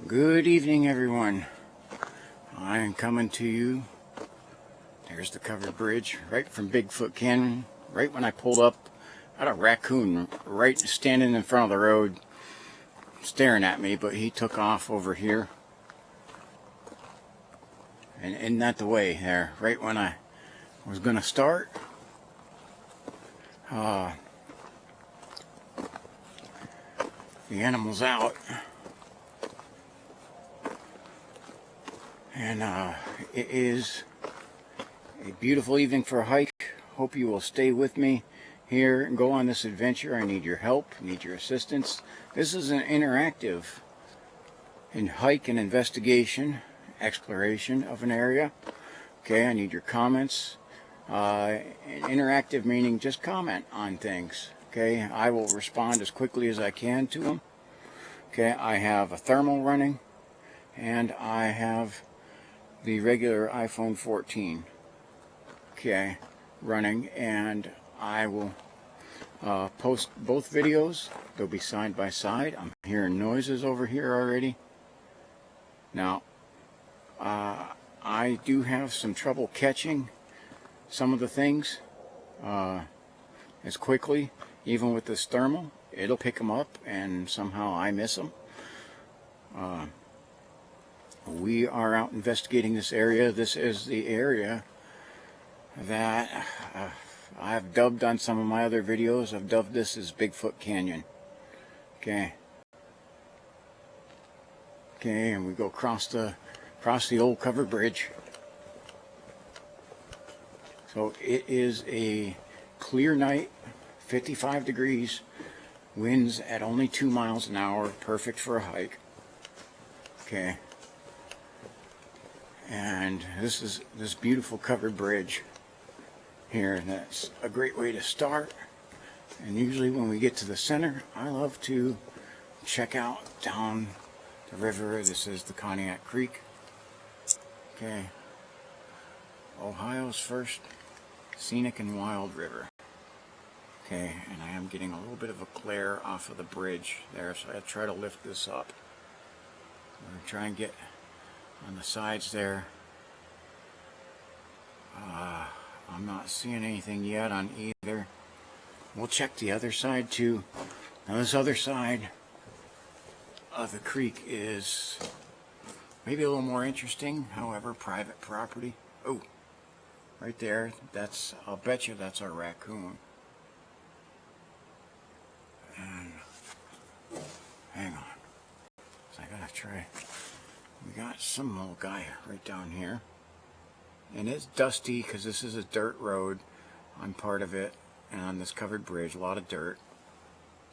Good evening, everyone. I am coming to you. There's the covered bridge right from Bigfoot Canyon. Right when I pulled up, I had a raccoon right standing in front of the road staring at me, but he took off over here. And isn't that the way there? Right when I was going to start, the animal's out. And it is a beautiful evening for a hike. Hope you will stay with me here and go on this adventure. I need your help, need your assistance. This is an interactive hike and investigation, exploration of an area. Okay, I need your comments. Interactive meaning just comment on things. Okay, I will respond as quickly as I can to them. Okay, I have a thermal running, and I have the regular iPhone 14 running, and I will post both videos. They'll be side by side. I'm hearing noises over here already. Now I do have some trouble catching some of the things as quickly. Even with this thermal, it'll pick them up and somehow I miss them. We are out investigating this area. This is the area that I've dubbed on some of my other videos. I've dubbed this as Bigfoot Canyon. Okay, and we go across the old covered bridge. So it is a clear night, 55 degrees, winds at only 2 miles an hour, perfect for a hike. Okay. And this is this beautiful covered bridge here, and that's a great way to start. And usually when we get to the center, I love to check out down the river. This is the Cognac Creek. Okay, Ohio's first scenic and wild river. Okay, and I am getting a little bit of a glare off of the bridge there, so I try to lift this up. We're going to try and get on the sides there. I'm not seeing anything yet on either. We'll check the other side too. Now this other side of the creek is maybe a little more interesting, however, private property. Oh, right there, I'll bet you that's our raccoon. And hang on, so I gotta try. We got some little guy right down here, and it's dusty because this is a dirt road on part of it, and on this covered bridge a lot of dirt,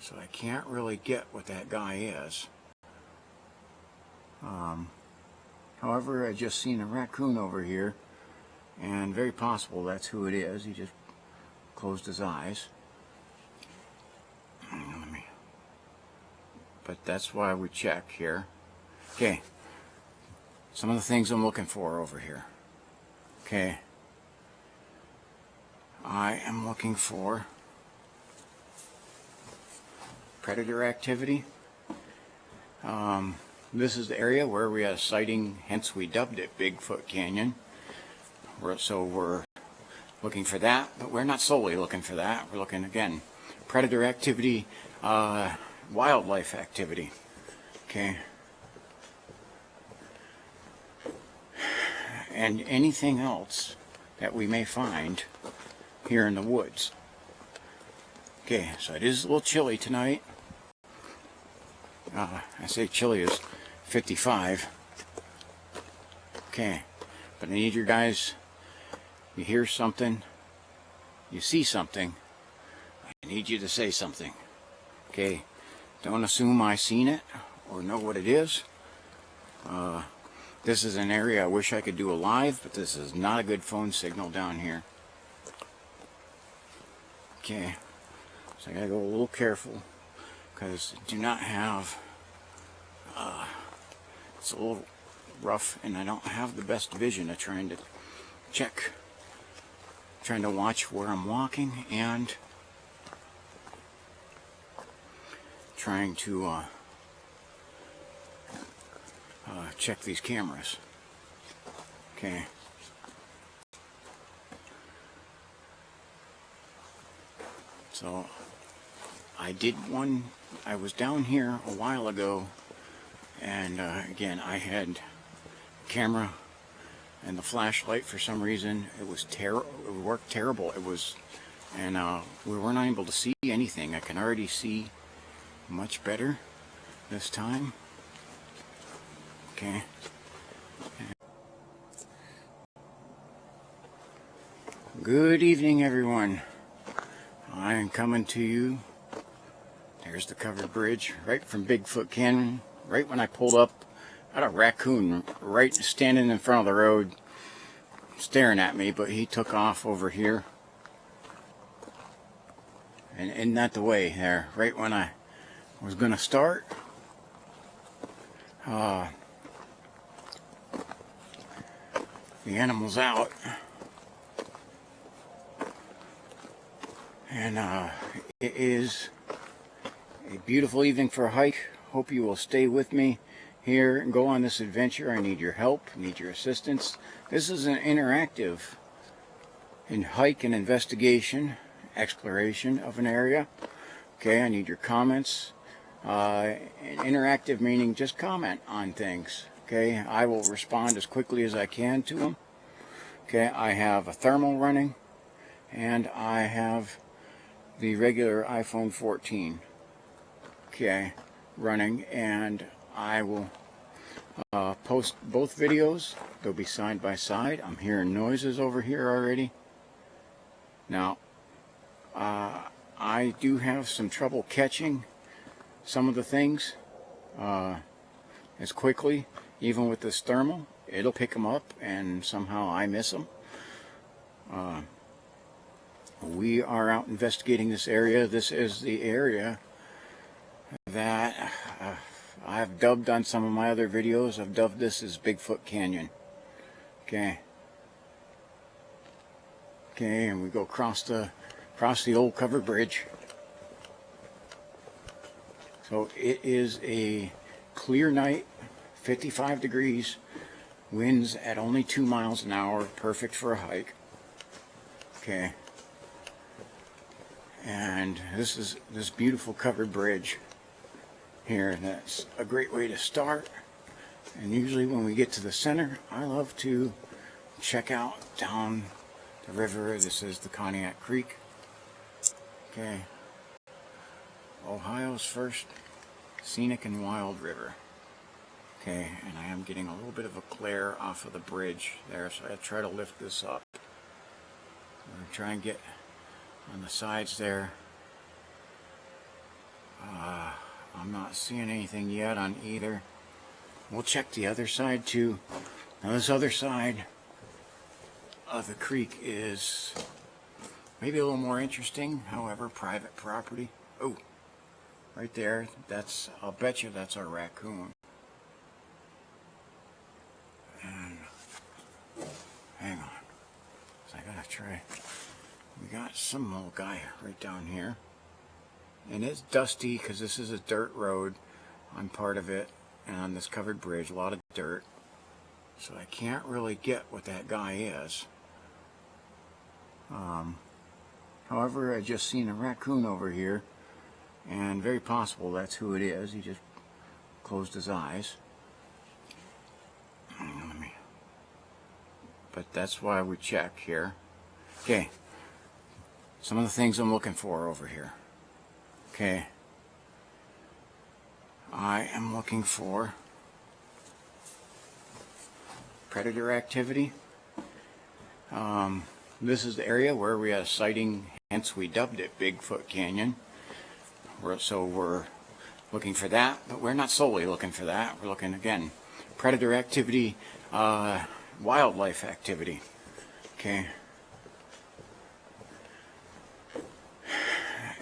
so I can't really get what that guy is. However, I just seen a raccoon over here, and very possible that's who it is. He just closed his eyes. But that's why we check here. Okay, some of the things I'm looking for over here. Okay, I am looking for predator activity. This is the area where we had a sighting, hence we dubbed it Bigfoot Canyon. So we're looking for that, but we're not solely looking for that. We're looking, again, predator activity, wildlife activity. Okay. And anything else that we may find here in the woods. Okay, so it is a little chilly tonight. I say chilly is 55. Okay, but I need your guys, you hear something, you see something, I need you to say something. Okay, don't assume I seen it or know what it is. This is an area I wish I could do a live, but this is not a good phone signal down here. Okay, so I gotta go a little careful because I do not have, it's a little rough and I don't have the best vision of trying to check, trying to watch where I'm walking and trying to check these cameras. Okay. So I did one. I was down here a while ago, and again, I had camera and the flashlight. For some reason it was terrible. It worked terrible. It was, and we weren't able to see anything. I can already see much better this time. Okay. Good evening, everyone. I am coming to you. There's the covered bridge right from Bigfoot Canyon. Right when I pulled up, I had a raccoon right standing in front of the road staring at me, but he took off over here. And isn't that the way there? Right when I was going to start. The animal's out. And it is a beautiful evening for a hike. Hope you will stay with me here and go on this adventure. I need your help, need your assistance. This is an interactive hike and investigation, exploration of an area. Okay, I need your comments. Interactive meaning just comment on things. Okay, I will respond as quickly as I can to them. Okay, I have a thermal running, and I have the regular iPhone 14, okay, running, and I will post both videos. They'll be side by side. I'm hearing noises over here already. Now, I do have some trouble catching some of the things as quickly, even with this thermal. It'll pick them up, and somehow I miss them. We are out investigating this area. This is the area that I've dubbed on some of my other videos. I've dubbed this as Bigfoot Canyon. Okay. Okay, and we go across the old covered bridge. So it is a clear night, 55 degrees, winds at only 2 miles an hour, perfect for a hike. Okay. And this is this beautiful covered bridge here, and that's a great way to start. And usually when we get to the center, I love to check out down the river. This is the Cognac Creek. Okay. Ohio's first scenic and wild river. Okay, and I am getting a little bit of a glare off of the bridge there, so I try to lift this up. I'm going to try and get on the sides there. I'm not seeing anything yet on either. We'll check the other side too. Now this other side of the creek is maybe a little more interesting, however, private property. Oh, right there, that's, I'll bet you that's our raccoon. And hang on, so I gotta try. We got some little guy right down here, and it's dusty because this is a dirt road on part of it, and on this covered bridge, a lot of dirt, so I can't really get what that guy is. However, I just seen a raccoon over here, and very possible that's who it is. He just closed his eyes. But that's why we check here. Okay. Some of the things I'm looking for over here. Okay. I am looking for predator activity. This is the area where we had a sighting, hence we dubbed it Bigfoot Canyon. So we're looking for that, but we're not solely looking for that. We're looking, again, predator activity, wildlife activity. Okay.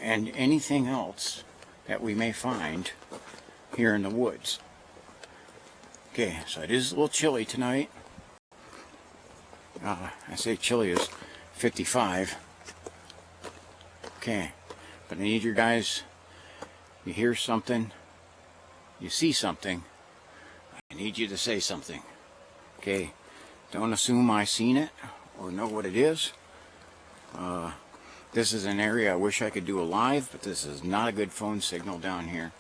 And anything else that we may find here in the woods. Okay, so it is a little chilly tonight. I say chilly is 55. Okay, but I need your guys, you hear something, you see something, I need you to say something. Okay, don't assume I seen it or know what it is. This is an area I wish I could do a live, but this is not a good phone signal down here.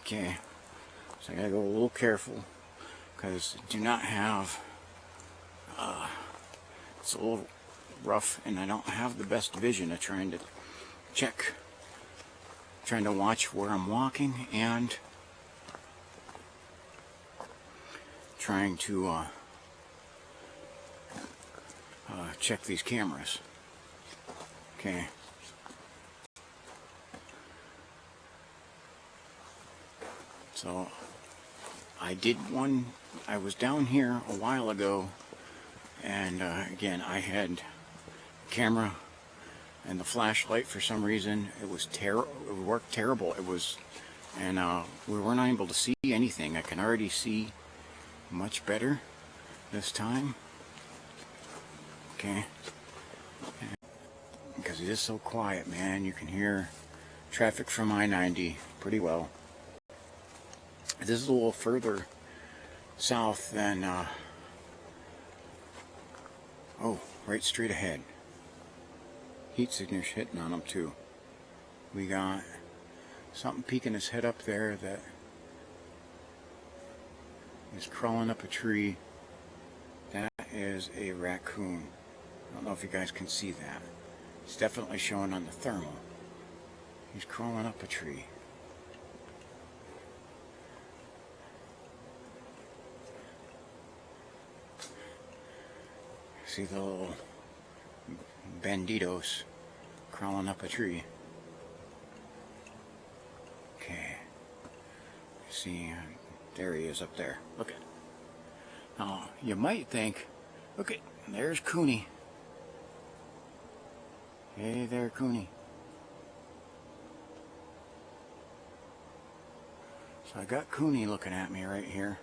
Okay, so I gotta go a little careful because I do not have, it's a little rough and I don't have the best vision of trying to check, trying to watch where I'm walking and trying to check these cameras. Okay. So I was down here a while ago, and again I had camera and the flashlight for some reason. It was terrible. It worked terrible. It was, and we weren't able to see anything. I can already see much better this time. Okay, because it is so quiet, man. You can hear traffic from I-90 pretty well. This is a little further south than, oh, right straight ahead. Heat signature hitting on them too. We got something peeking his head up there that is crawling up a tree. That is a raccoon. I don't know if you guys can see that. It's definitely showing on the thermal. He's crawling up a tree. See the little banditos crawling up a tree. Okay. See, there he is up there. Look at. Now, you might think, look at, there's Cooney. Hey there, Cooney. So I got Cooney looking at me right here.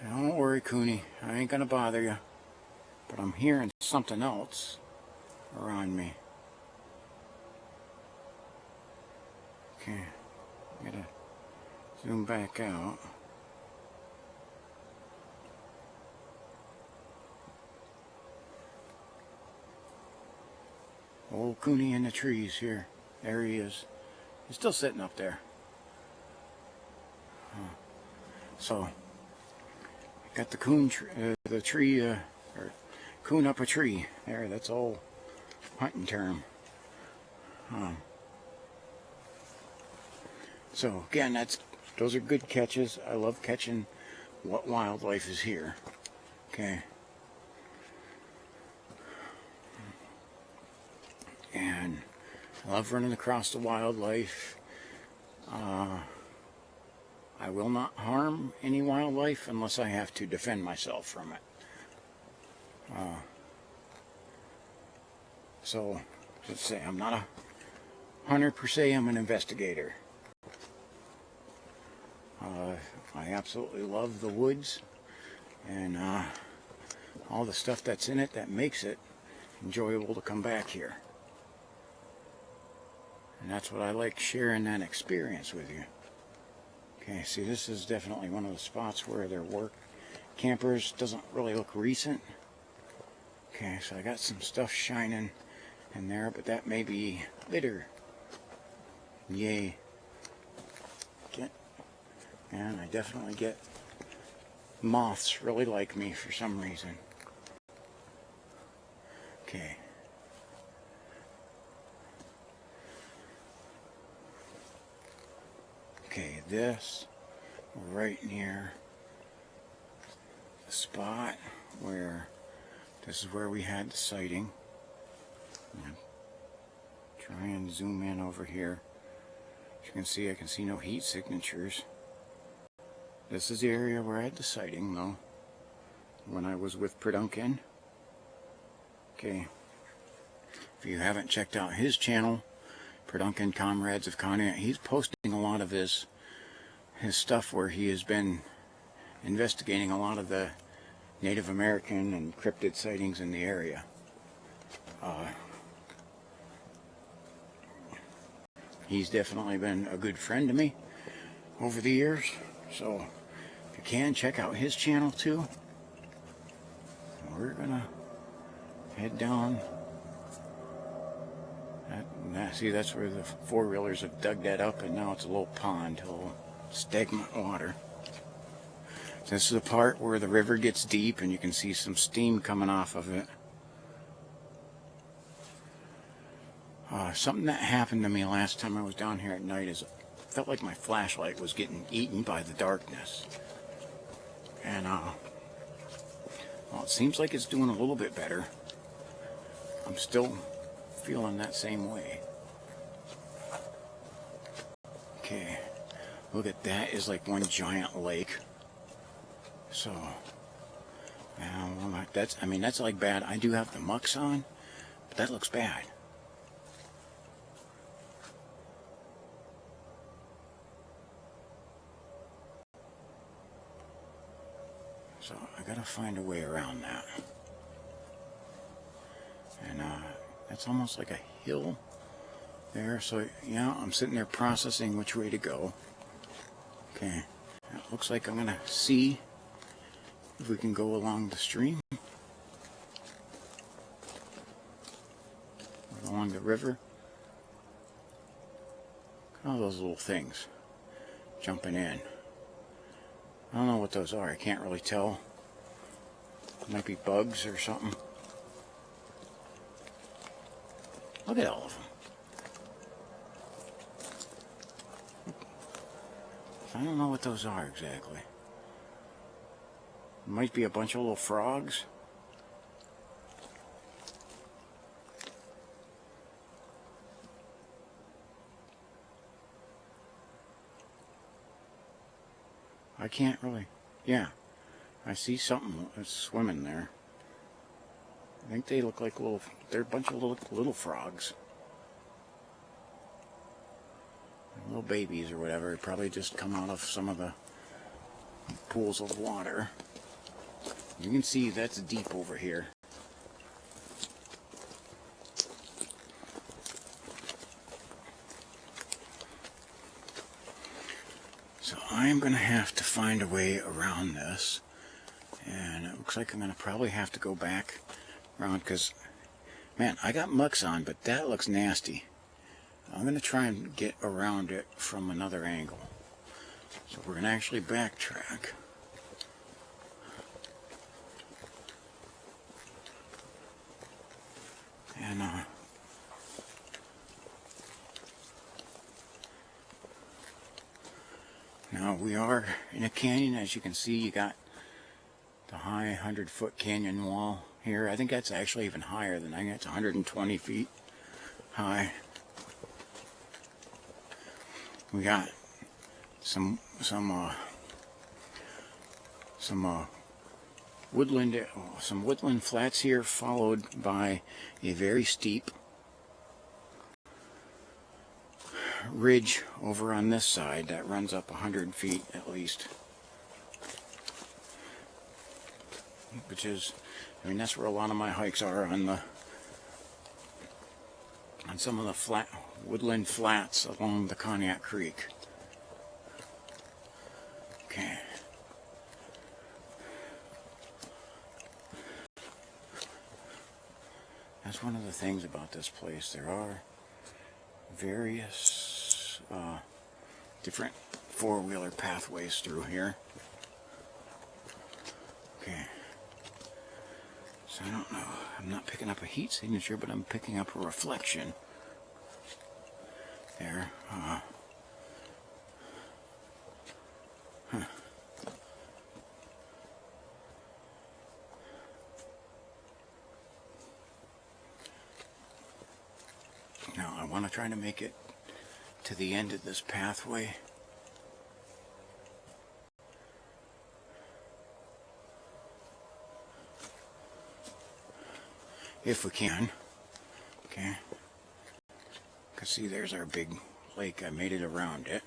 Don't worry, Cooney. I ain't gonna bother you. But I'm hearing something else around me. Okay. Gotta zoom back out. Old Cooney in the trees here. There he is. He's still sitting up there. So, got the coon, the tree, or coon up a tree. There, that's all hunting term. So again, those are good catches. I love catching what wildlife is here. Okay. And I love running across the wildlife. I will not harm any wildlife unless I have to defend myself from it. So, let's say I'm not a hunter per se, I'm an investigator. I absolutely love the woods and all the stuff that's in it that makes it enjoyable to come back here. And that's what I like, sharing that experience with you. Okay, see, this is definitely one of the spots where there were campers. Doesn't really look recent. Okay, so I got some stuff shining in there, but that may be litter. Yay. And I definitely get moths really like me for some reason. Okay. Okay, this right near the spot where this is where we had the sighting. Try and zoom in over here. As you can see, I can see no heat signatures. This is the area where I had the sighting, though, when I was with Preduncan. Okay. If you haven't checked out his channel, Preduncan Comrades of Content, he's posting a lot of his stuff where he has been investigating a lot of the Native American and cryptid sightings in the area. He's definitely been a good friend to me over the years. So if you can, check out his channel too. We're gonna head down. See, that's where the four-wheelers have dug that up, and now it's a little pond, a little stagnant water. This is the part where the river gets deep and you can see some steam coming off of it. Something that happened to me last time I was down here at night is I felt like my flashlight was getting eaten by the darkness. And well, it seems like it's doing a little bit better. I'm still feeling that same way. Okay, look at that, is like one giant lake. So, well, that's like bad. I do have the mucks on, but that looks bad. So I gotta find a way around that. And that's almost like a hill there. So yeah, I'm sitting there processing which way to go. Okay, it looks like I'm gonna see if we can go along the stream, along the river. Look at all those little things jumping in. I don't know what those are. I can't really tell. Might be bugs or something. Look at all of them. I don't know what those are exactly. Might be a bunch of little frogs. I can't really. Yeah, I see something that's swimming there. I think they look like little. They're a bunch of little frogs. Little babies or whatever. Probably just come out of some of the pools of water. You can see that's deep over here. So I'm going to have to find a way around this. And it looks like I'm going to probably have to go back around because, man, I got mucks on, but that looks nasty. I'm going to try and get around it from another angle. So we're going to actually backtrack. And now we are in a canyon. As you can see, you got the high 100-foot canyon wall here. I think that's actually even higher than that. I think it's 120 feet high. We got some woodland flats here, followed by a very steep ridge over on this side that runs up 100 feet at least, which is, I mean, that's where a lot of my hikes are, on some of the woodland flats along the Cognac Creek. Okay. That's one of the things about this place. There are various different four-wheeler pathways through here. Okay. So I don't know. I'm not picking up a heat signature, but I'm picking up a reflection. There. Huh. Now I want to try to make it to the end of this pathway. If we can. Okay. Because see, there's our big lake. I made it around it.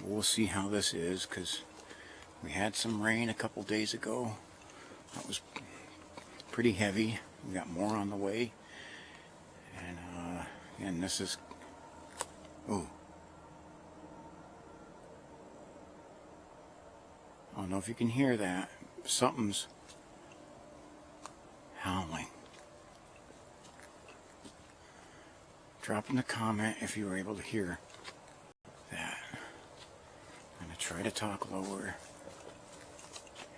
We'll see how this is, because we had some rain a couple days ago. That was pretty heavy. We got more on the way. And this is, oh. I don't know if you can hear that. Something's howling. Drop in a comment if you were able to hear that. I'm going to try to talk lower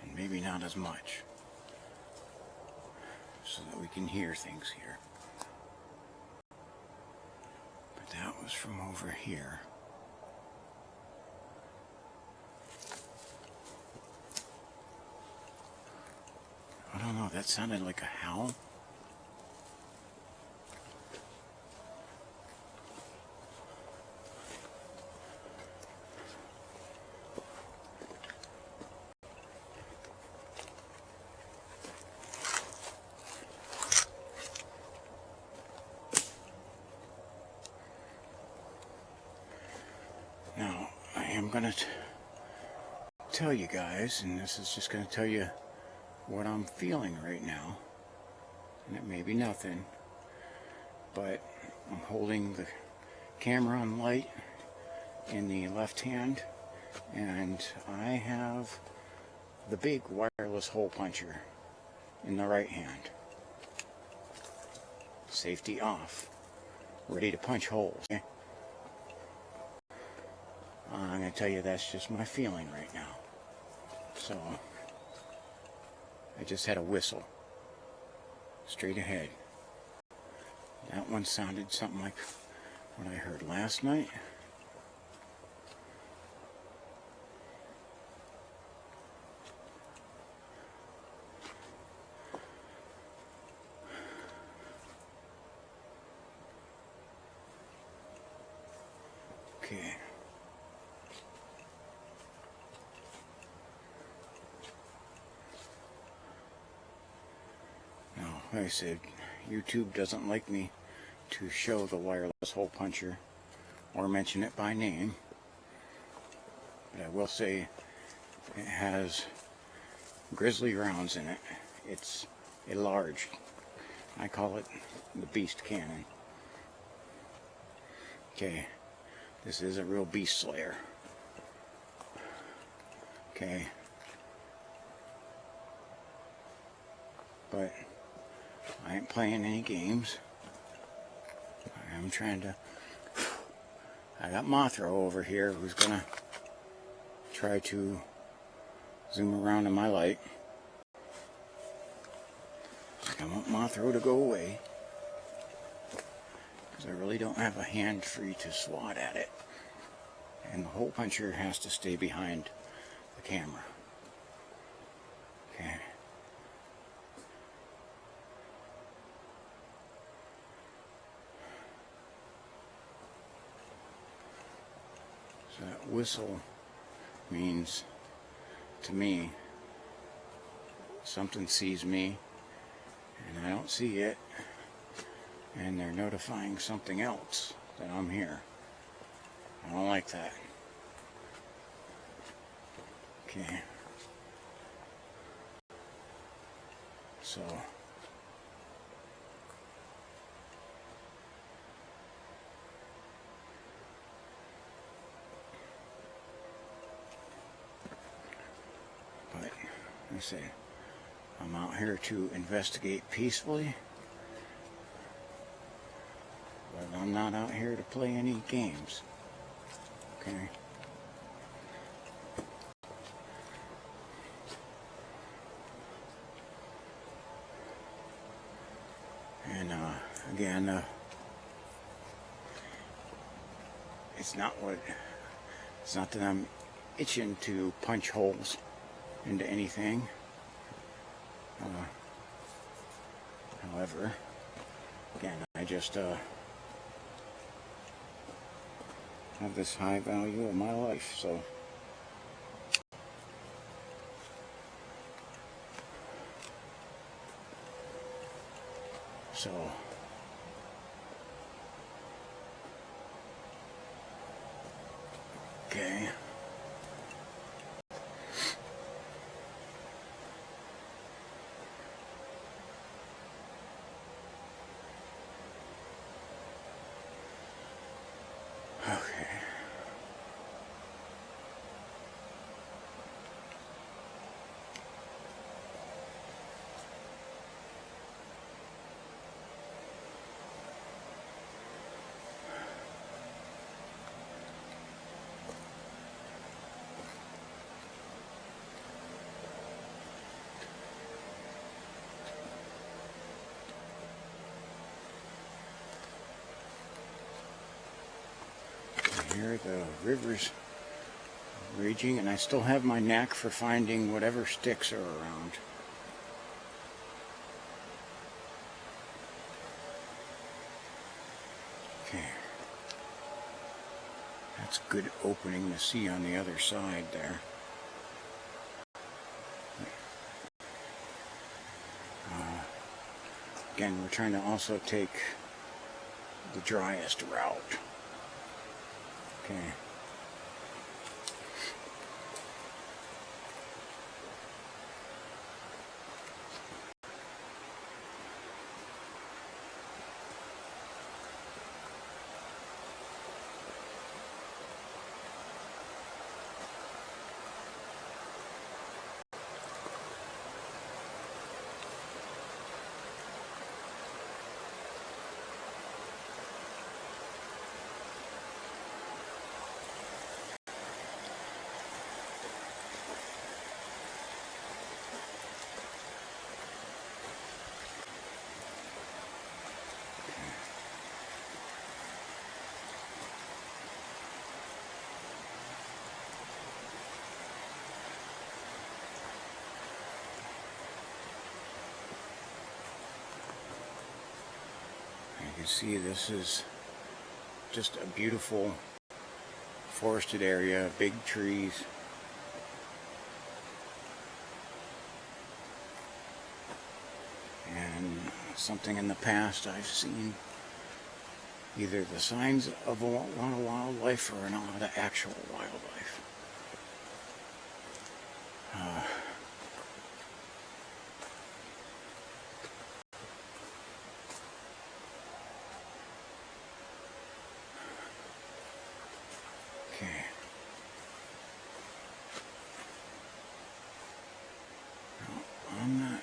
and maybe not as much so that we can hear things here. But that was from over here. I don't know, that sounded like a howl. Now, I am going to tell you guys, and this is just going to tell you what I'm feeling right now, and it may be nothing, but I'm holding the camera on light in the left hand, and I have the big wireless hole puncher in the right hand. Safety off, ready to punch holes. I'm going to tell you that's just my feeling right now. So I just had a whistle straight ahead. That one sounded something like what I heard last night. Okay. Like I said, YouTube doesn't like me to show the wireless hole puncher or mention it by name, but I will say it has grizzly rounds in it. It's a large, I call it the beast cannon. Okay, this is a real beast slayer. Okay, but I ain't playing any games. I'm trying to... I got Mothra over here who's gonna try to zoom around in my light. I want Mothra to go away, because I really don't have a hand free to swat at it. And the hole puncher has to stay behind the camera. Okay. So that whistle means, to me, something sees me and I don't see it, and they're notifying something else that I'm here. I don't like that. Okay. So but like I say, I'm out here to investigate peacefully, but I'm not out here to play any games. Okay. And again, it's not that I'm itching to punch holes into anything. However, again, I just have this high value in my life, so okay. hear the river's raging, and I still have my knack for finding whatever sticks are around. Okay. That's good opening to see on the other side there. Again, we're trying to also take the driest route. Okay. You can see this is just a beautiful forested area, big trees. And something in the past I've seen either the signs of a lot of wildlife or not the actual wildlife. Okay. No, I'm not.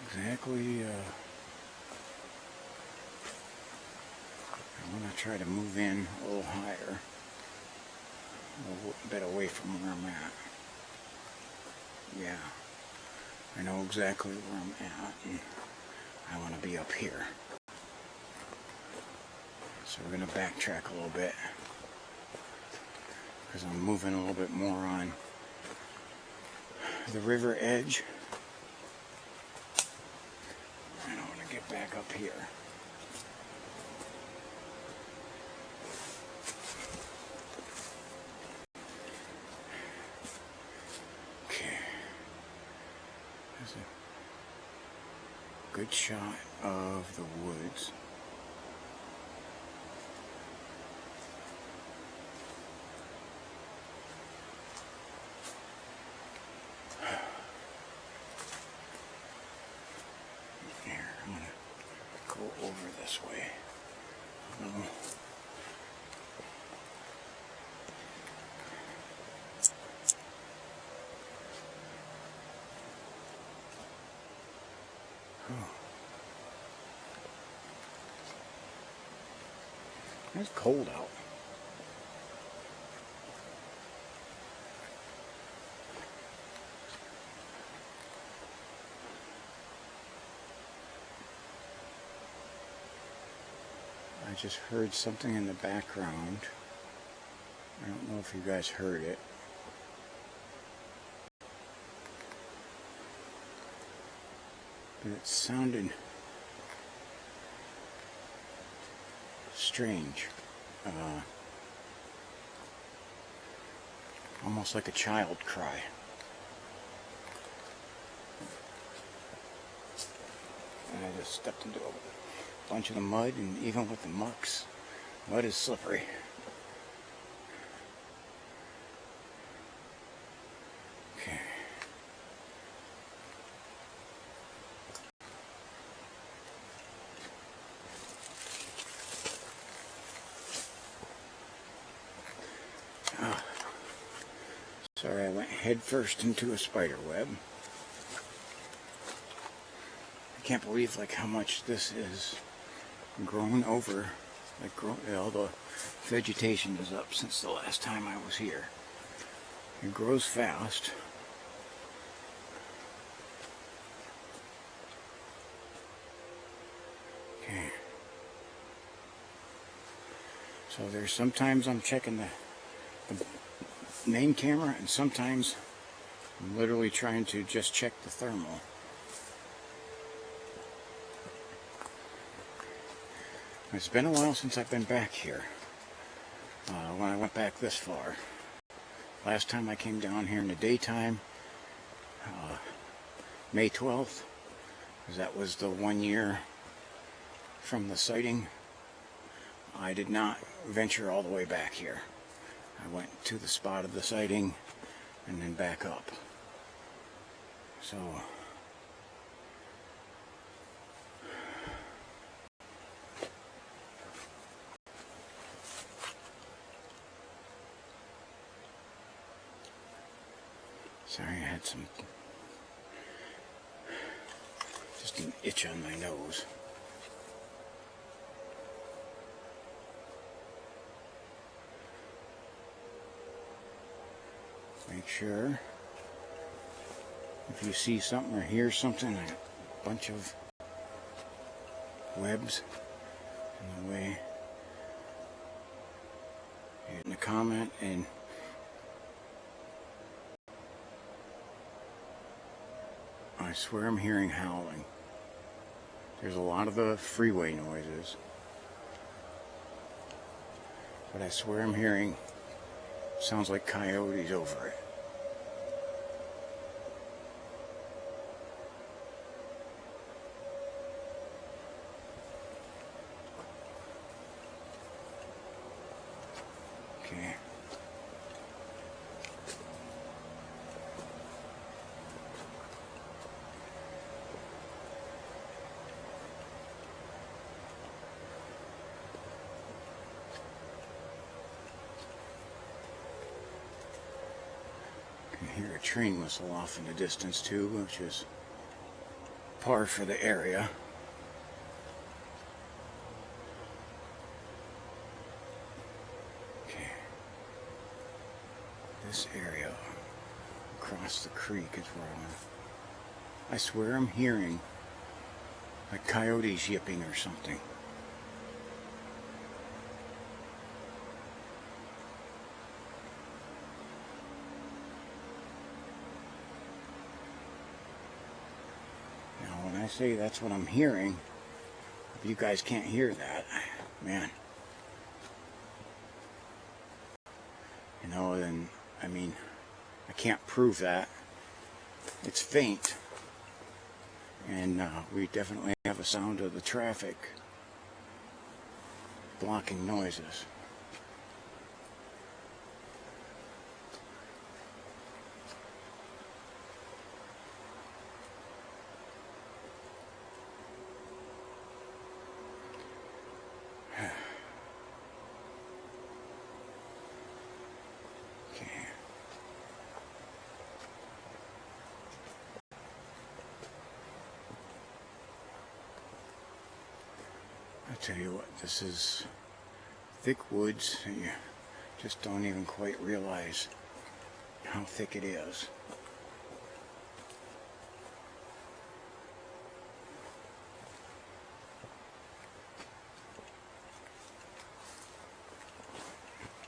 Exactly, I want to try to move in a little higher, a little bit away from where I'm at. Yeah, I know exactly where I'm at, and I want to be up here. So we're going to backtrack a little bit, because I'm moving a little bit more on the river edge. And I want to get back up here. Okay. There's a good shot of the woods. Over this way. No. Oh. It's cold out. I just heard something in the background. I don't know if you guys heard it. But it sounded strange. Almost like a child cry. And I just stepped into a bunch of the mud, and even with the mucks, mud is slippery. Okay. Oh. Sorry, I went head first into a spider web. I can't believe how much this is grown over. All the vegetation is up since the last time I was here. It grows fast. Okay. So there's sometimes I'm checking the main camera, and sometimes I'm literally trying to just check the thermal. It's been a while since I've been back here. When I went back this far. Last time I came down here in the daytime, May 12th, because that was the 1 year from the sighting. I did not venture all the way back here. I went to the spot of the sighting and then back up. So sorry, I had just an itch on my nose. Make sure if you see something or hear something, a bunch of webs in the way, hit in a comment, and I swear I'm hearing howling. There's a lot of the freeway noises, but I swear I'm hearing, sounds like coyotes over it. Okay. I hear a train whistle off in the distance too, which is par for the area. Okay. This area across the creek is where I swear I'm hearing like coyotes yipping or something. I say that's what I'm hearing. If you guys can't hear that, man, you know, then I mean, I can't prove that. It's faint, and we definitely have a sound of the traffic blocking noises. I tell you what, this is thick woods, and you just don't even quite realize how thick it is.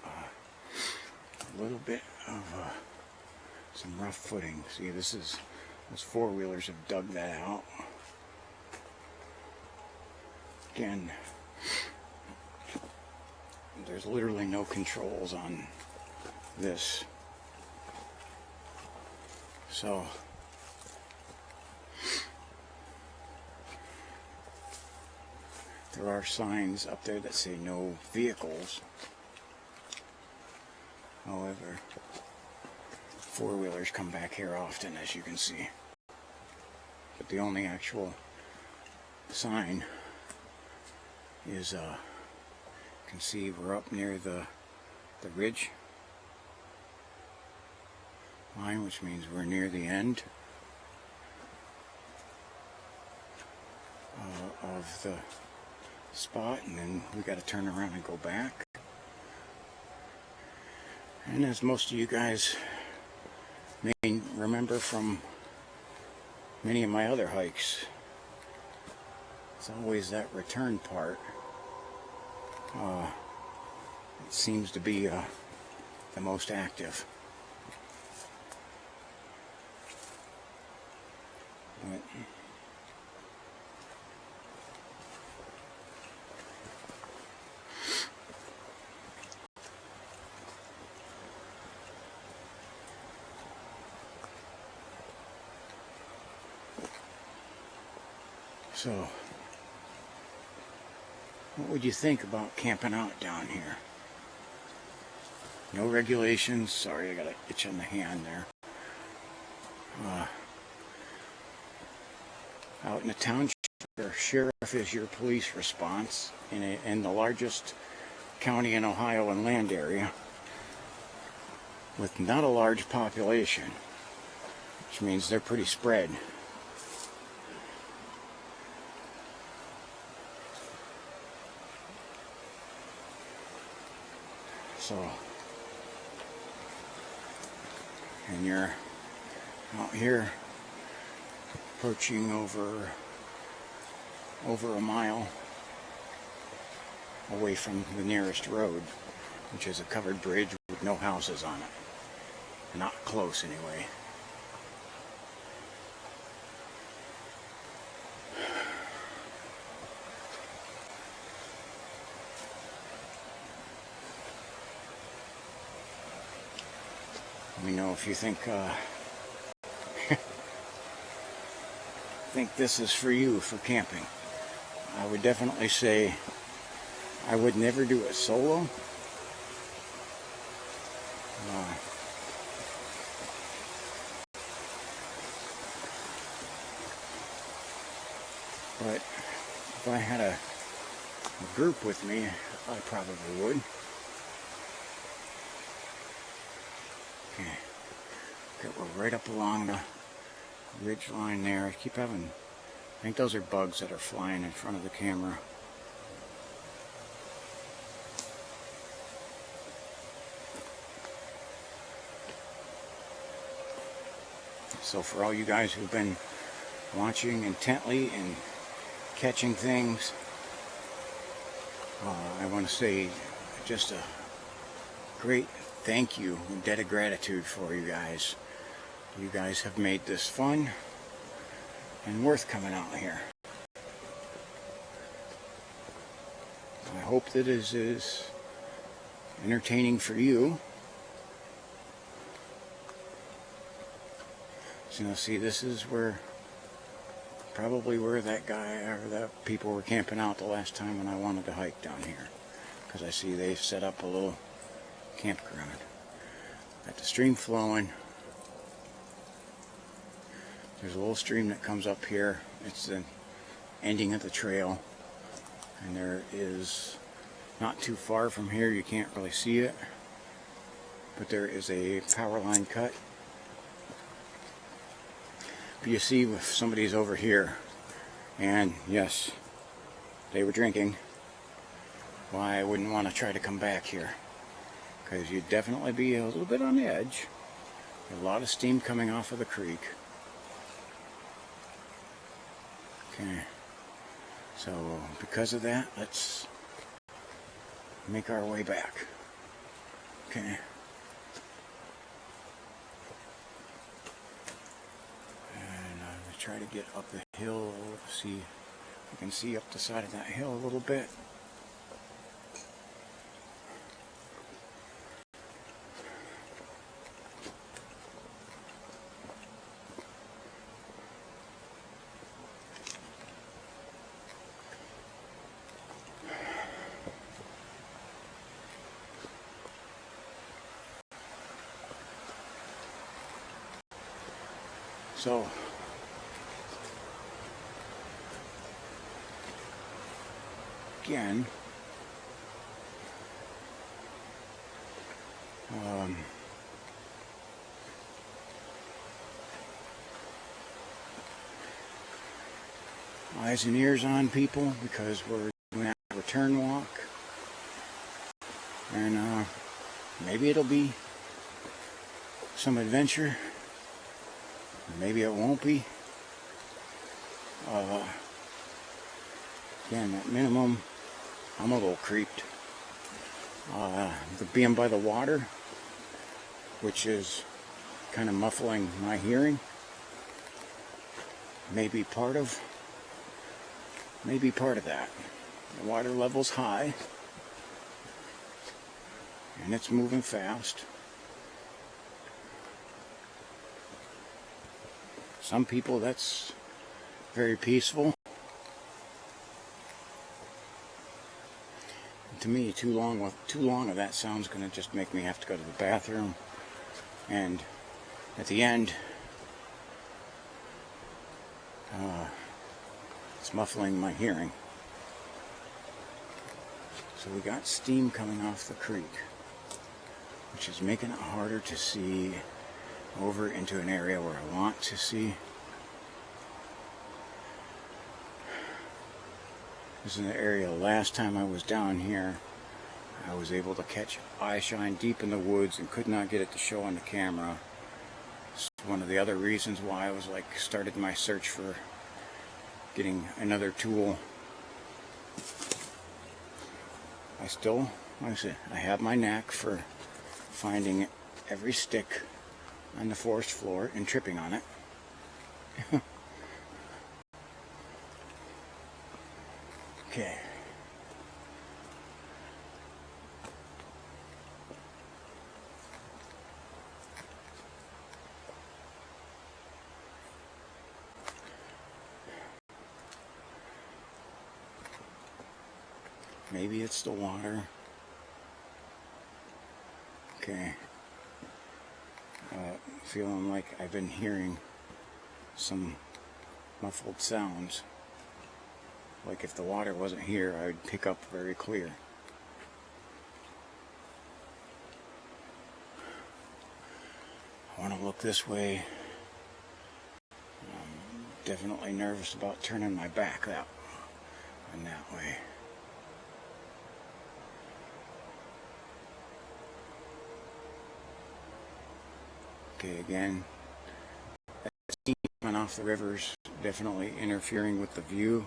A little bit of some rough footing. See, those four-wheelers have dug that out. Again, there's literally no controls on this. So there are signs up there that say no vehicles. However, four-wheelers come back here often, as you can see. But the only actual sign is, you can see we're up near the ridge line, which means we're near the end of the spot, and then we got to turn around and go back. And as most of you guys may remember from many of my other hikes, it's always that return part It seems to be the most active. But so, what would you think about camping out down here? No regulations. Sorry, I got an itch on the hand there. Out in the township, your sheriff is your police response in the largest county in Ohio and land area with not a large population, which means they're pretty spread. So, and you're out here approaching over a mile away from the nearest road, which is a covered bridge with no houses on it. Not close anyway. Let me know if you think this is for you for camping. I would definitely say I would never do it solo. But if I had a group with me, I probably would. Okay, we're right up along the ridge line there. I think those are bugs that are flying in front of the camera. So for all you guys who've been watching intently and catching things, I want to say just a great thank you and debt of gratitude for you guys. You guys have made this fun and worth coming out here. I hope that it is entertaining for you. So now see, this is probably where that guy or that people were camping out the last time when I wanted to hike down here. Because I see they've set up a little campground. Got the stream flowing. There's a little stream that comes up here. It's the ending of the trail. And there is, not too far from here, you can't really see it, but there is a power line cut. But you see if somebody's over here, and yes, they were drinking, why I wouldn't want to try to come back here. Because you'd definitely be a little bit on edge. A lot of steam coming off of the creek. Okay, so because of that, let's make our way back. Okay. And I'm going to try to get up the hill, see if I can see up the side of that hill a little bit. So, again, eyes and ears on people, because we're doing a return walk, and maybe it'll be some adventure. Maybe it won't be. Again, at minimum, I'm a little creeped. being by the water, which is kind of muffling my hearing. Maybe part of that. The water level's high, and it's moving fast. Some people, that's very peaceful. To me, too long of that sound's going to just make me have to go to the bathroom. And at the end, it's muffling my hearing. So we got steam coming off the creek, which is making it harder to see over into an area where I want to see. This is an area last time I was down here, I was able to catch eye shine deep in the woods and could not get it to show on the camera. It's one of the other reasons why I was started my search for getting another tool. Like I said, I have my knack for finding every stick on the forest floor and tripping on it. Okay. Maybe it's the water. Okay. Feeling like I've been hearing some muffled sounds. Like if the water wasn't here, I would pick up very clear. I want to look this way. I'm definitely nervous about turning my back that way. Okay, again, that steam coming off the river's definitely interfering with the view.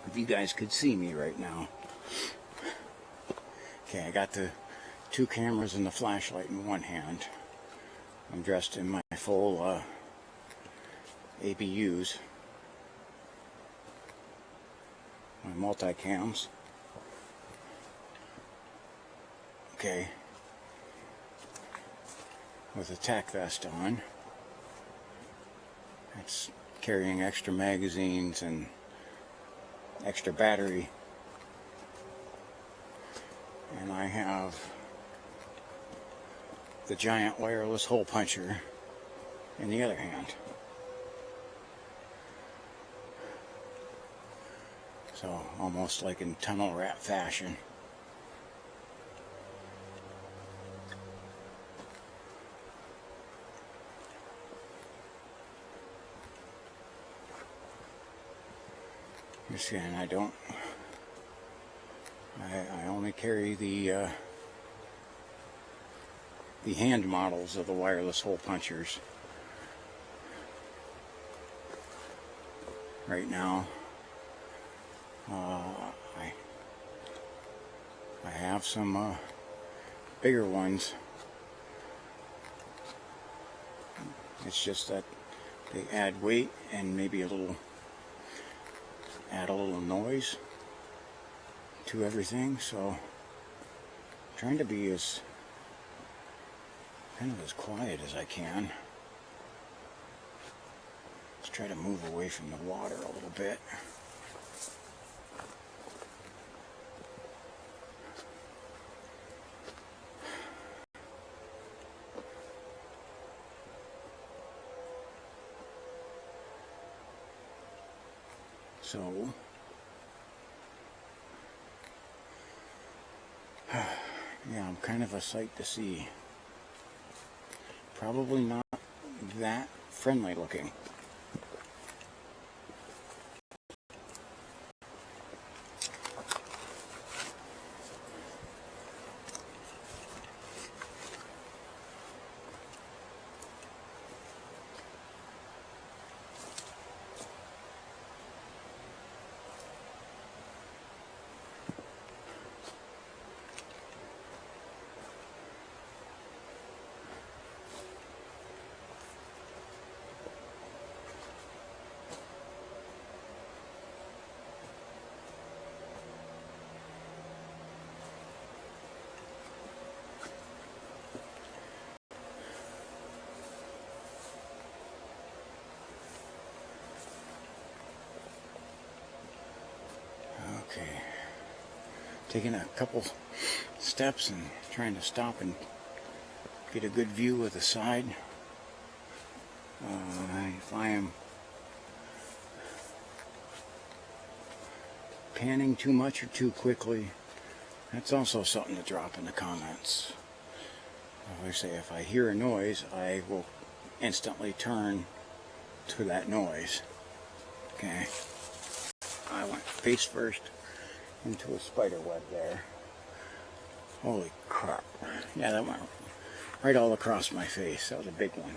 If you guys could see me right now. Okay, I got the 2 cameras and the flashlight in one hand. I'm dressed in my full ABUs, my multi-cams. Okay, with a tack vest on. It's carrying extra magazines and extra battery, and I have the giant wireless hole puncher in the other hand. So almost like in tunnel rat fashion. You see, and I only carry the hand models of the wireless hole punchers right now. I have some bigger ones. It's just that they add weight and maybe add a little noise to everything, so I'm trying to be as quiet as I can. Let's try to move away from the water a little bit. So, yeah, I'm kind of a sight to see. Probably not that friendly looking. Okay, taking a couple steps and trying to stop and get a good view of the side. If I am panning too much or too quickly, that's also something to drop in the comments. Like I say, if I hear a noise, I will instantly turn to that noise. Okay, I went face first into a spider web there. Holy crap. Yeah, that went right all across my face. That was a big one.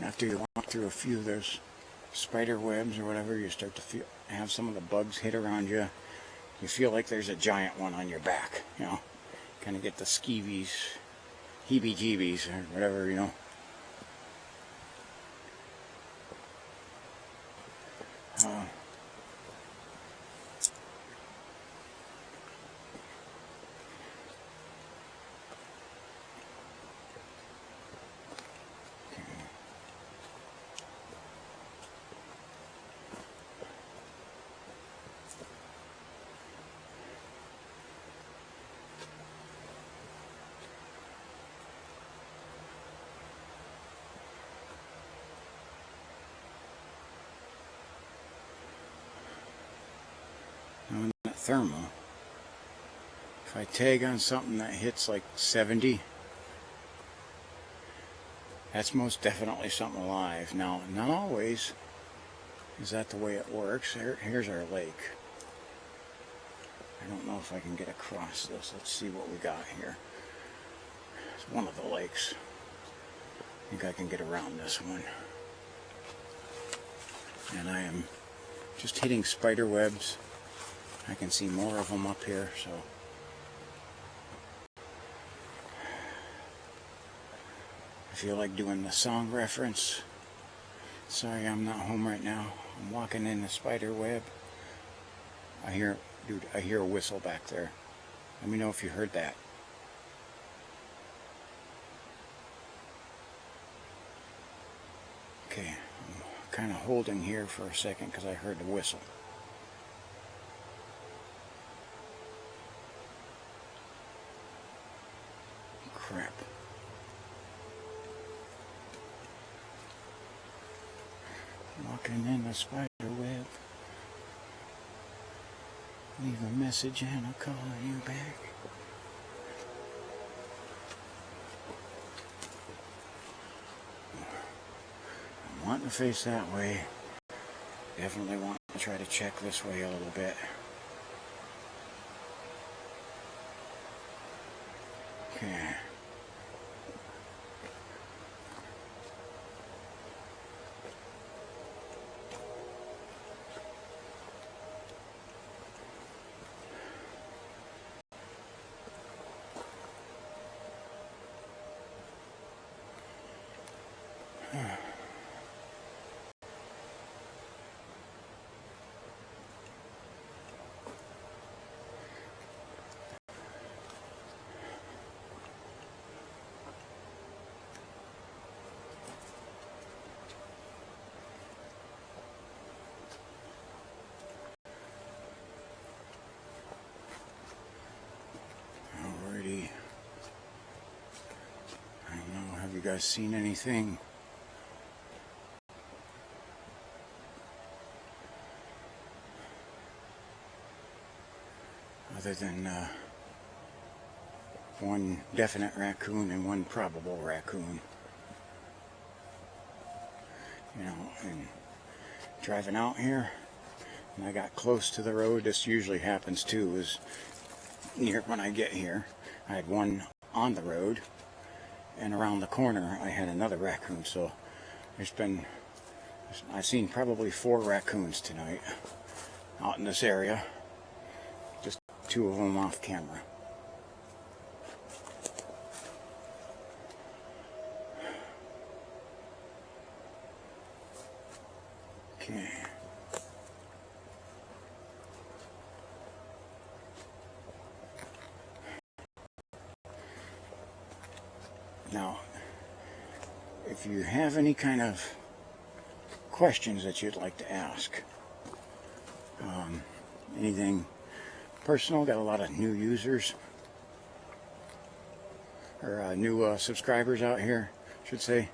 After you walk through a few of those spider webs or whatever, you start to have some of the bugs hit around you. You feel like there's a giant one on your back, you know. Kind of get the skeevies, heebie-jeebies, or whatever, you know. Now in that thermal, if I tag on something that hits like 70, that's most definitely something alive. Now, not always is that the way it works. Here's our lake. I don't know if I can get across this. Let's see what we got here. It's one of the lakes. I think I can get around this one. And I am just hitting spider webs. I can see more of them up here, so. I feel like doing the song reference. Sorry, I'm not home right now. I'm walking in the spider web. I hear a whistle back there. Let me know if you heard that. Okay, I'm kind of holding here for a second because I heard the whistle. Crap. Walking in the spider web. Leave a message and I'll call you back. I'm wanting to face that way. Definitely want to try to check this way a little bit. Okay. guys seen anything other than one definite raccoon and one probable raccoon. You know, and driving out here, and I got close to the road. This usually happens too, is near when I get here. I had one on the road, and around the corner I had another raccoon. So I've seen probably 4 raccoons tonight out in this area. Just 2 of them off camera. Okay. Now, if you have any kind of questions that you'd like to ask, anything personal, got a lot of new users, or new subscribers out here, I should say.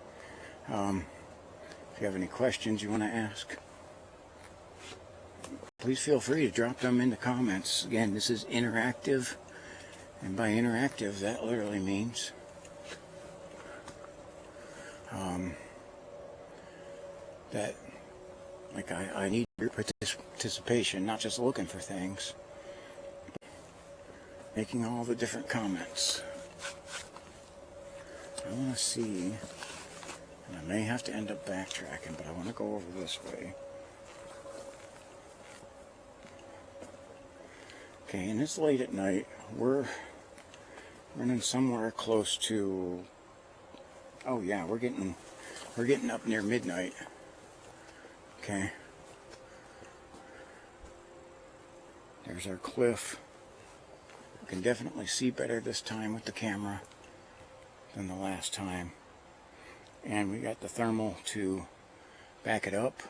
If you have any questions you want to ask, please feel free to drop them in the comments. Again, this is interactive, and by interactive, that literally means that, like, I need your participation, not just looking for things, making all the different comments. I want to see, and I may have to end up backtracking, but I want to go over this way. Okay, and it's late at night. We're running somewhere close to, oh yeah, we're getting up near midnight. Okay. There's our cliff. You can definitely see better this time with the camera than the last time. And we got the thermal to back it up.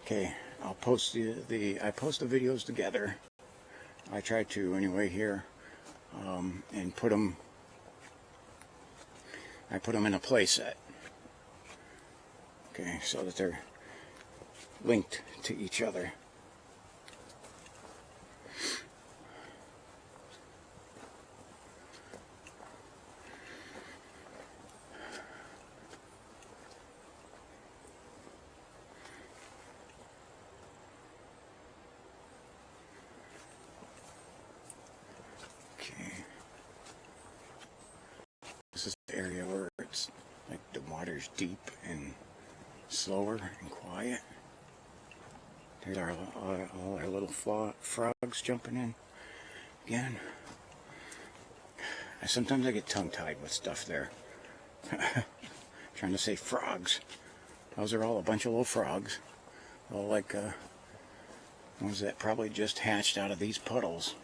Okay, I'll post I post the videos together. I try to anyway here, and I put them in a playset. Okay, so that they're linked to each other. This is the area where it's like the water's deep and slower and quiet. There's all our little frogs jumping in again. Sometimes I get tongue-tied with stuff there. Trying to say frogs. Those are all a bunch of little frogs. All like ones that probably just hatched out of these puddles.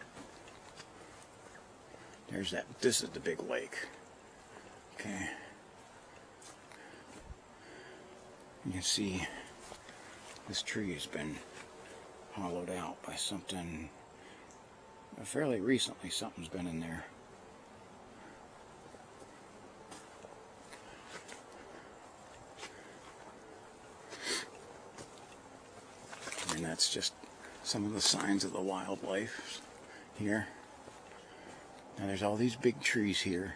There's that. This is the big lake. Okay. You can see this tree has been hollowed out by something. Fairly recently, something's been in there. And that's just some of the signs of the wildlife here. Now there's all these big trees here.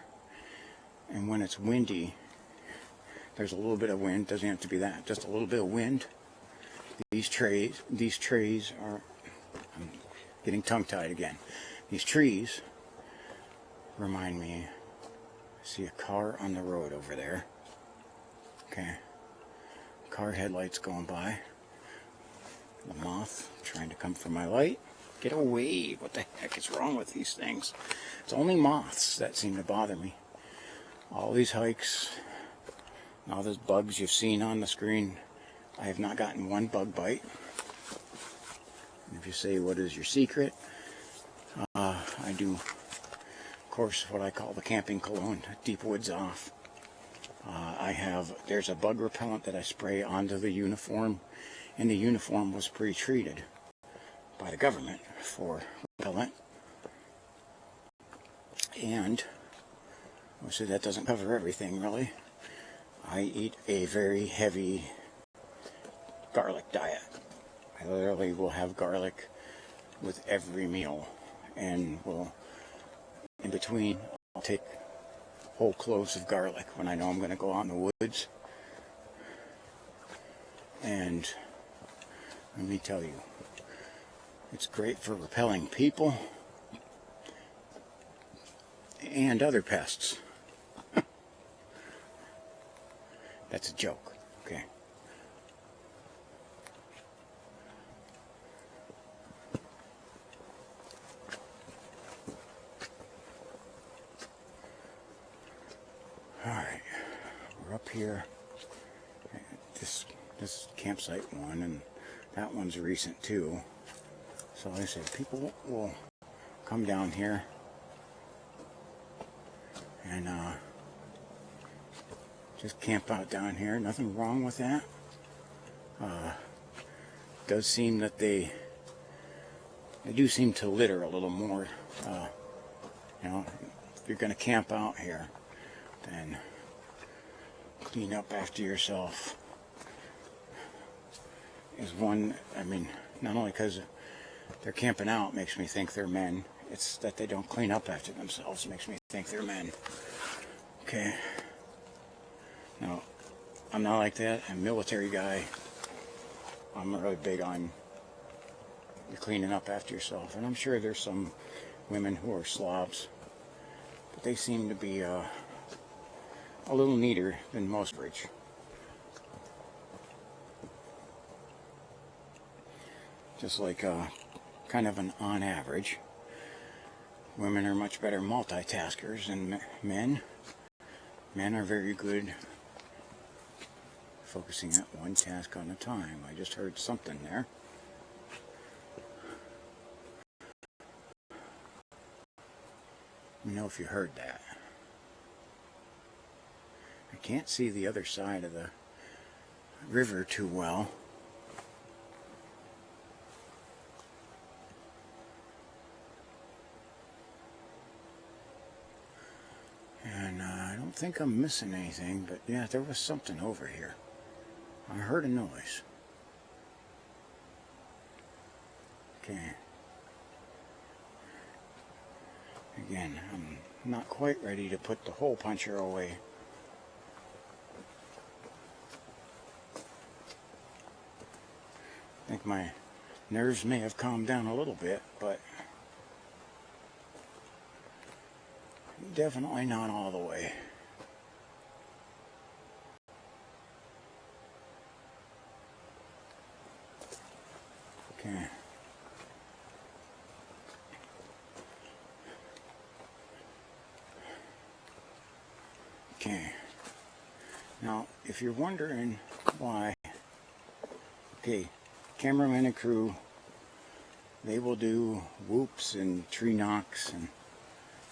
And when it's windy, there's a little bit of wind. Doesn't have to be that. Just a little bit of wind. These trees are, I'm getting tongue-tied again. These trees remind me, I see a car on the road over there. Okay. Car headlights going by. The moth trying to come for my light. Get away. What the heck is wrong with these things? It's only moths that seem to bother me. All these hikes, all those bugs you've seen on the screen, I have not gotten one bug bite. And if you say, what is your secret? I do, of course, what I call the camping cologne, Deep Woods Off. There's a bug repellent that I spray onto the uniform, and the uniform was pre-treated by the government for repellent. And so that doesn't cover everything really. I eat a very heavy garlic diet. I literally will have garlic with every meal, and will, in between, I'll take whole cloves of garlic when I know I'm going to go out in the woods. And let me tell you, it's great for repelling people and other pests. That's a joke, okay? Alright, we're up here. This is campsite one, and that one's recent too. So like I said, people will come down here and just camp out down here. Nothing wrong with that. Does seem that they do seem to litter a little more. You know, if you're going to camp out here, then clean up after yourself is one. I mean, not only because they're camping out makes me think they're men, it's that they don't clean up after themselves makes me think they're men. Okay. Now, I'm not like that. I'm a military guy. I'm really big on you cleaning up after yourself, and I'm sure there's some women who are slobs, but they seem to be a little neater than most rich. Just like kind of an on average, women are much better multitaskers than men. Men are very good focusing at one task on a time. I just heard something there. Let me know if you heard that. I can't see the other side of the river too well. And I don't think I'm missing anything, but yeah, there was something over here. I heard a noise. Okay. Again, I'm not quite ready to put the hole puncher away. I think my nerves may have calmed down a little bit, but definitely not all the way. Okay. Okay. Now, if you're wondering why, okay, cameraman and crew, they will do whoops and tree knocks and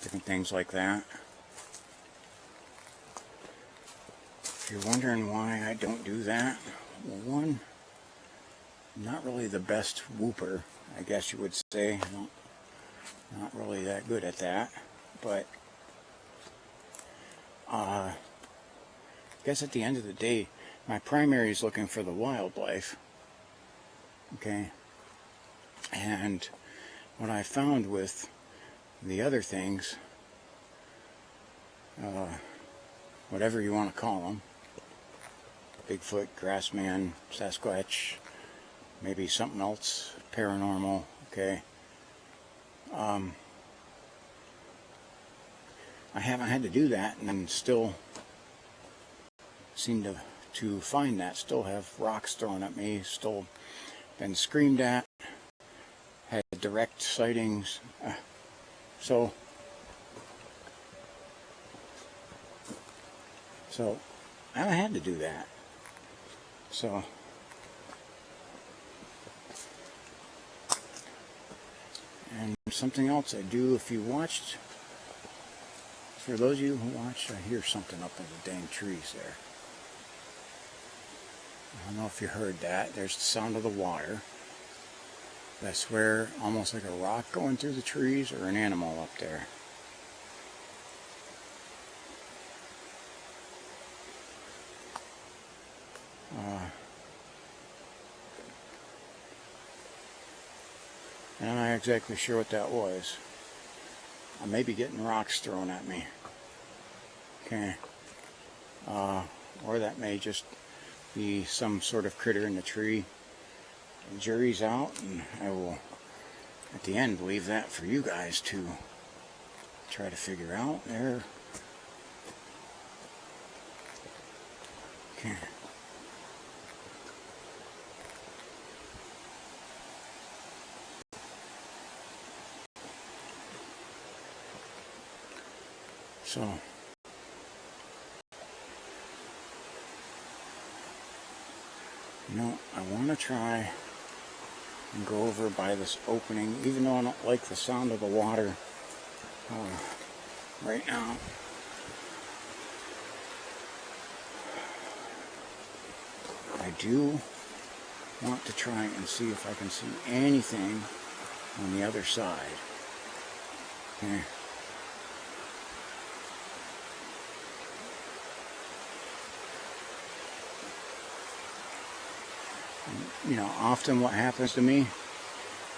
different things like that. If you're wondering why I don't do that, well, one, I'm not really the best whooper, I guess you would say. Not really that good at that, but I guess at the end of the day, my primary is looking for the wildlife. Okay, and what I found with the other things, whatever you want to call them, Bigfoot, Grassman, Sasquatch, maybe something else, paranormal, okay, I haven't had to do that, and then still seem to find that, still have rocks thrown at me, still been screamed at, had direct sightings, so I haven't had to do that. So and something else I do, if you watched, for those of you who watched, I hear something up in the dang trees there. I don't know if you heard that. There's the sound of the water. I swear, almost like a rock going through the trees or an animal up there. And I'm not exactly sure what that was. I may be getting rocks thrown at me. Okay. Or that may just be some sort of critter in the tree. The jury's out, and I will, at the end, leave that for you guys to try to figure out there. Okay. So, you know, I want to try and go over by this opening, even though I don't like the sound of the water right now. I do want to try and see if I can see anything on the other side. Okay. You know, often what happens to me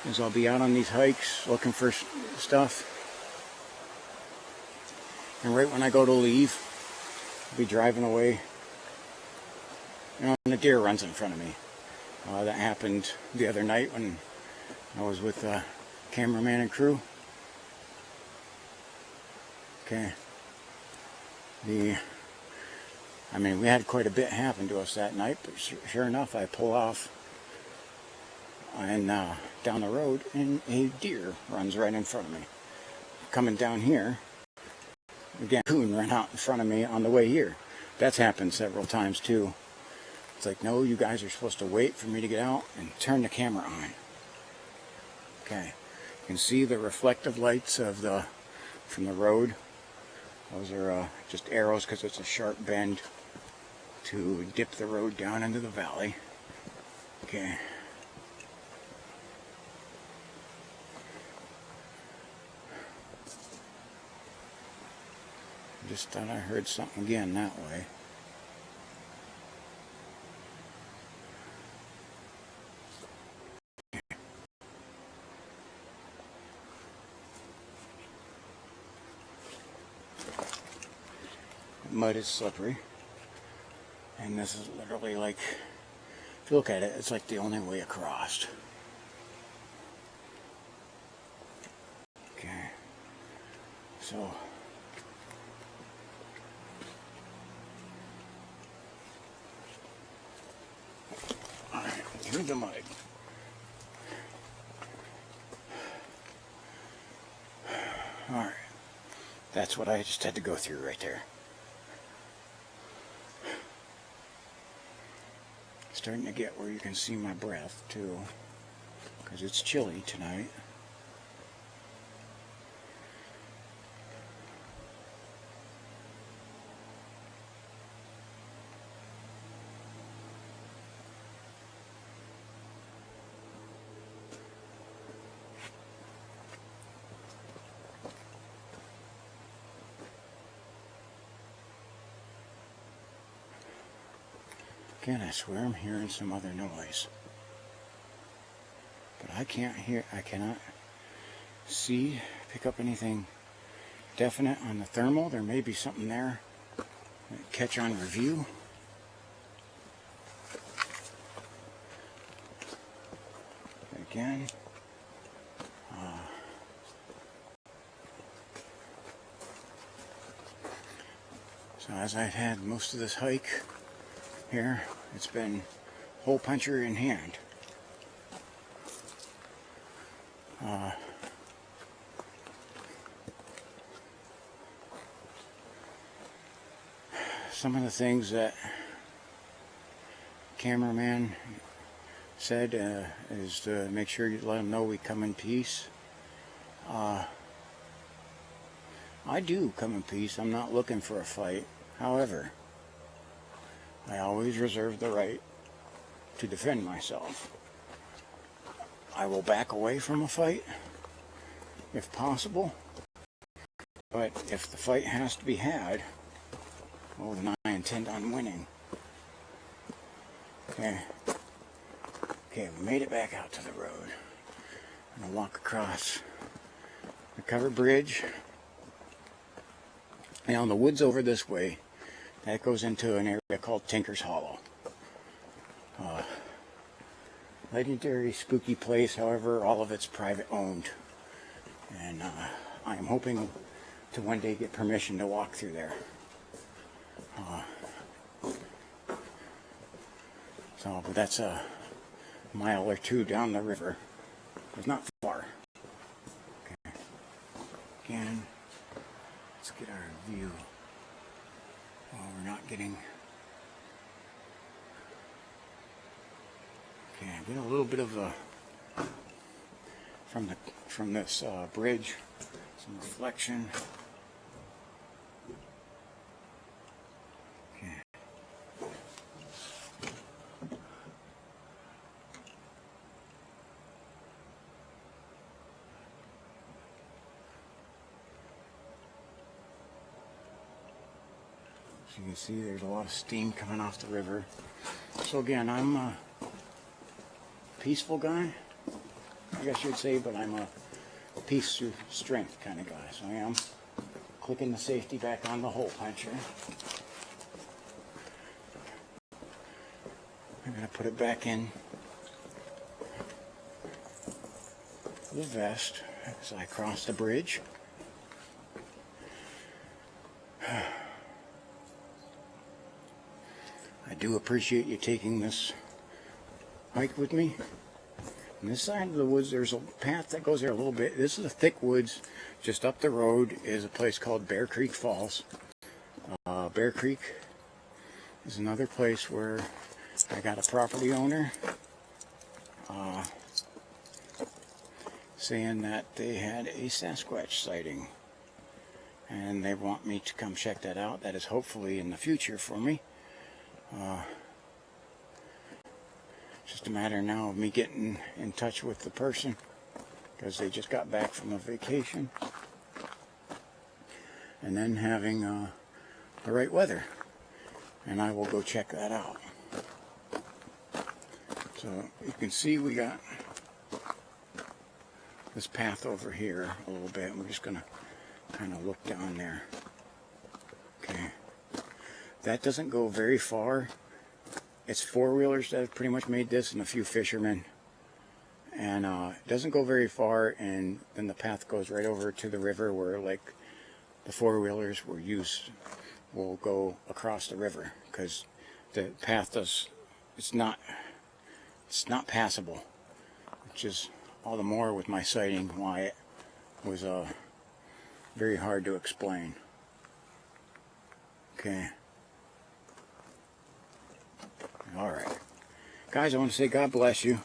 is I'll be out on these hikes looking for stuff, and right when I go to leave, I'll be driving away, you know, and a deer runs in front of me. That happened the other night when I was with the cameraman and crew. Okay. I mean, we had quite a bit happen to us that night, but sure enough, I pull off and down the road, and a deer runs right in front of me. Coming down here, again, a coon ran out in front of me on the way here. That's happened several times too. It's like, no, you guys are supposed to wait for me to get out and turn the camera on. Okay, you can see the reflective lights of from the road. Those are just arrows because it's a sharp bend to dip the road down into the valley. Okay. Just thought I heard something again that way. Mud is slippery, and this is literally like, if you look at it, it's like the only way across. Okay, so alright, through the mud. Alright, that's what I just had to go through right there. Starting to get where you can see my breath too, because it's chilly tonight. Again, I swear I'm hearing some other noise. But I cannot see, pick up anything definite on the thermal. There may be something there that catch on review. Again. So as I've had most of this hike here, it's been hole puncher in hand. Some of the things that cameraman said is to make sure you let them know we come in peace. I do come in peace. I'm not looking for a fight. However, I always reserve the right to defend myself. I will back away from a fight if possible, but if the fight has to be had, well, then I intend on winning. Okay. Okay, we made it back out to the road. I'm gonna walk across the covered bridge. Now the woods over this way, that goes into an area called Tinker's Hollow. Legendary spooky place, however, all of it's private owned. And I am hoping to one day get permission to walk through there. But that's a mile or two down the river. It's not far. Okay. Again, let's get our view. Oh, we're not getting... Okay, I'm getting a little bit of a... From this bridge, some reflection. Okay. So you can see there's a lot of steam coming off the river. So again, I'm a peaceful guy, I guess you'd say, but I'm a peace through strength kind of guy. So I am clicking the safety back on the hole puncher. I'm going to put it back in the vest as I cross the bridge. I do appreciate you taking this hike with me. On this side of the woods, there's a path that goes there a little bit. This is a thick woods. Just up the road is a place called Bear Creek Falls. Bear Creek is another place where I got a property owner saying that they had a Sasquatch sighting. And they want me to come check that out. That is hopefully in the future for me. Just a matter now of me getting in touch with the person because they just got back from a vacation, and then having the right weather, and I will go check that out. So you can see we got this path over here a little bit. We're just gonna kind of look down there. Okay, that doesn't go very far. It's four-wheelers that have pretty much made this, and a few fishermen. And it doesn't go very far, and then the path goes right over to the river where, like, the four-wheelers will go across the river, because the path it's not passable, which is all the more with my sighting why it was very hard to explain. Okay. All right, guys, I want to say God bless you.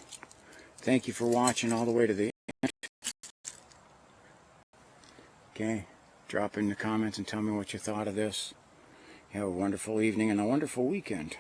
Thank you for watching all the way to the end. Okay, drop in the comments and tell me what you thought of this. Have a wonderful evening and a wonderful weekend.